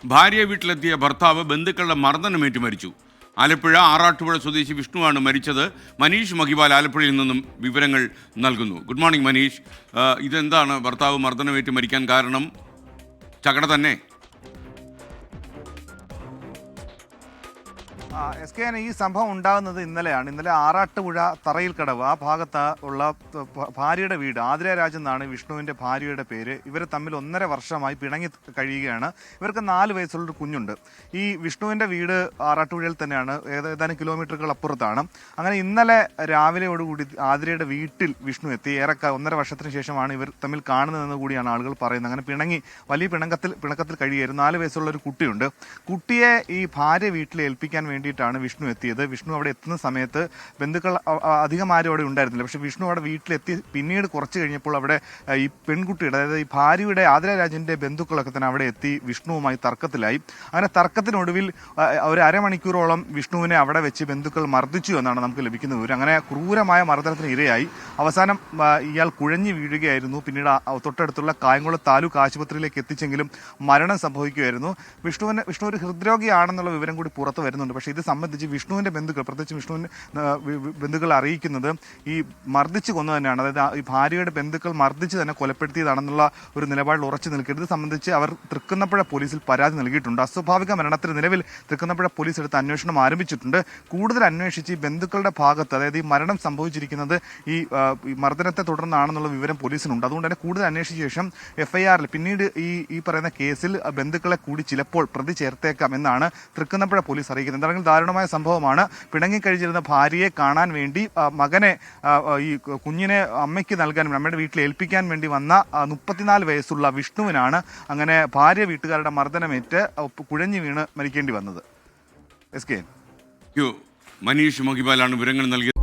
ഭാര്യയെ വീട്ടിലെത്തിയ ഭർത്താവ് ബന്ധുക്കളുടെ മർദ്ദനമേറ്റ് മരിച്ചു. ആലപ്പുഴ ആറാട്ടുപുഴ സ്വദേശി വിഷ്ണുവാണ് മരിച്ചത്. മനീഷ് മഹിപാൽ ആലപ്പുഴയിൽ നിന്നും വിവരങ്ങൾ നൽകുന്നു. Good morning Manish. ഇതെന്താണ് ഭർത്താവ് മർദ്ദനമേറ്റ് മരിക്കാൻ കാരണം? ചകട തന്നെ. ഈ സംഭവം ഉണ്ടാകുന്നത് ഇന്നലെ ആറാട്ടുപുഴ തറയിൽ കടവ് ആ ഭാഗത്ത് ഉള്ള ഭാര്യയുടെ വീട് ആതിര രാജ് എന്നാണ് വിഷ്ണുവിൻ്റെ ഭാര്യയുടെ പേര്. ഇവർ തമ്മിൽ 1.5 വർഷമായി പിണങ്ങി കഴിയുകയാണ്. ഇവർക്ക് 4 വയസ്സുള്ളൊരു കുഞ്ഞുണ്ട്. ഈ വിഷ്ണുവിൻ്റെ വീട് ആറാട്ടുപുഴയിൽ തന്നെയാണ്, ഏതാനും കിലോമീറ്ററുകൾ അപ്പുറത്താണ്. അങ്ങനെ ഇന്നലെ രാവിലെയോടുകൂടി ആതിരയുടെ വീട്ടിൽ വിഷ്ണു എത്തി. 1.5 വർഷത്തിന് ശേഷമാണ് ഇവർ തമ്മിൽ കാണുന്നതെന്ന് കൂടിയാണ് ആളുകൾ പറയുന്നത്. അങ്ങനെ വലിയ പിണക്കത്തിൽ കഴിയുകയായിരുന്നു. 4 വയസ്സുള്ള ഒരു കുട്ടിയുണ്ട്. കുട്ടിയെ ഈ ഭാര്യ വീട്ടിൽ ഏൽപ്പിക്കാൻ വേണ്ടിയിട്ടാണ് വിഷ്ണു എത്തിയത്. വിഷ്ണു അവിടെ എത്തുന്ന സമയത്ത് ബന്ധുക്കൾ അധികം ആരും അവിടെ ഉണ്ടായിരുന്നില്ല. പക്ഷേ വിഷ്ണു അവിടെ വീട്ടിലെത്തി പിന്നീട് കുറച്ച് കഴിഞ്ഞപ്പോൾ അവിടെ ഈ പെൺകുട്ടിയുടെ, അതായത് ഈ ഭാര്യയുടെ ആതിര രാജിൻ്റെ ബന്ധുക്കളൊക്കെ തന്നെ അവിടെ എത്തി വിഷ്ണുവുമായി തർക്കത്തിലായി. അങ്ങനെ തർക്കത്തിനൊടുവിൽ ഒരു അരമണിക്കൂറോളം വിഷ്ണുവിനെ അവിടെ വെച്ച് ബന്ധുക്കൾ മർദ്ദിച്ചു എന്നാണ് നമുക്ക് ലഭിക്കുന്ന വിവരം. അങ്ങനെ ക്രൂരമായ മർദ്ദനത്തിന് ഇരയായി. അവസാനം ഇയാൾ കുഴഞ്ഞു വീഴുകയായിരുന്നു. പിന്നീട് തൊട്ടടുത്തുള്ള കായംകുളം താലൂക്ക് ആശുപത്രിയിലേക്ക് എത്തിച്ചെങ്കിലും മരണം സംഭവിക്കുകയായിരുന്നു. വിഷ്ണു ഒരു ഹൃദ്രോഗിയാണെന്നുള്ള വിവരം കൂടി പുറത്തു വരുന്നുണ്ട്. പക്ഷേ ഇത് സംബന്ധിച്ച് വിഷ്ണുവിൻ്റെ ബന്ധുക്കൾ, പ്രത്യേകിച്ച് വിഷ്ണുവിൻ്റെ ബന്ധുക്കൾ അറിയിക്കുന്നത് ഈ മർദ്ദിച്ച് കൊന്നു തന്നെയാണ്. അതായത് ഈ ഭാര്യയുടെ ബന്ധുക്കൾ മർദ്ദിച്ച് തന്നെ കൊലപ്പെടുത്തിയതാണെന്നുള്ള ഒരു നിലപാടിൽ ഉറച്ചു നിൽക്കരുത്. ഇത് സംബന്ധിച്ച് അവർ തൃക്കുന്നപ്പുഴ പോലീസിൽ പരാതി നൽകിയിട്ടുണ്ട്. അസ്വാഭാവിക മരണത്തിന് നിലവിൽ തൃക്കുന്നപ്പുഴ പോലീസ് എടുത്ത് അന്വേഷണം ആരംഭിച്ചിട്ടുണ്ട്. കൂടുതൽ അന്വേഷിച്ച് ഈ ബന്ധുക്കളുടെ ഭാഗത്ത്, അതായത് ഈ മരണം സംഭവിച്ചിരിക്കുന്നത് ഈ മർദ്ദനത്തെ തുടർന്നാണെന്നുള്ള വിവരം പോലീസിനുണ്ട്. അതുകൊണ്ട് തന്നെ കൂടുതൽ അന്വേഷിച്ച ശേഷം FIRൽ പിന്നീട് ഈ പറയുന്ന കേസിൽ ബന്ധുക്കളെ കൂടി ചിലപ്പോൾ പ്രതി ചേർത്തേക്കാം എന്നാണ് തൃക്കുന്നപ്പുഴ പോലീസ് അറിയിക്കുന്നത്. എന്തായാലും ദാരുണമായ സംഭവമാണ്. പിണങ്ങിക്കഴിഞ്ഞിരുന്ന ഭാര്യയെ കാണാൻ വേണ്ടി മകനെ, ഈ കുഞ്ഞിനെ അമ്മയ്ക്ക് നൽകാൻ, അമ്മയുടെ വീട്ടിൽ ഏൽപ്പിക്കാൻ വേണ്ടി വന്ന 34 വയസ്സുള്ള വിഷ്ണുവിനാണ് അങ്ങനെ ഭാര്യ വീട്ടുകാരുടെ മർദ്ദനമേറ്റ് കുഴഞ്ഞു വീണ് മരിക്കേണ്ടി വന്നത്. മനീഷ് മഹിപാലാണ് വിവരങ്ങൾ നൽകിയത്.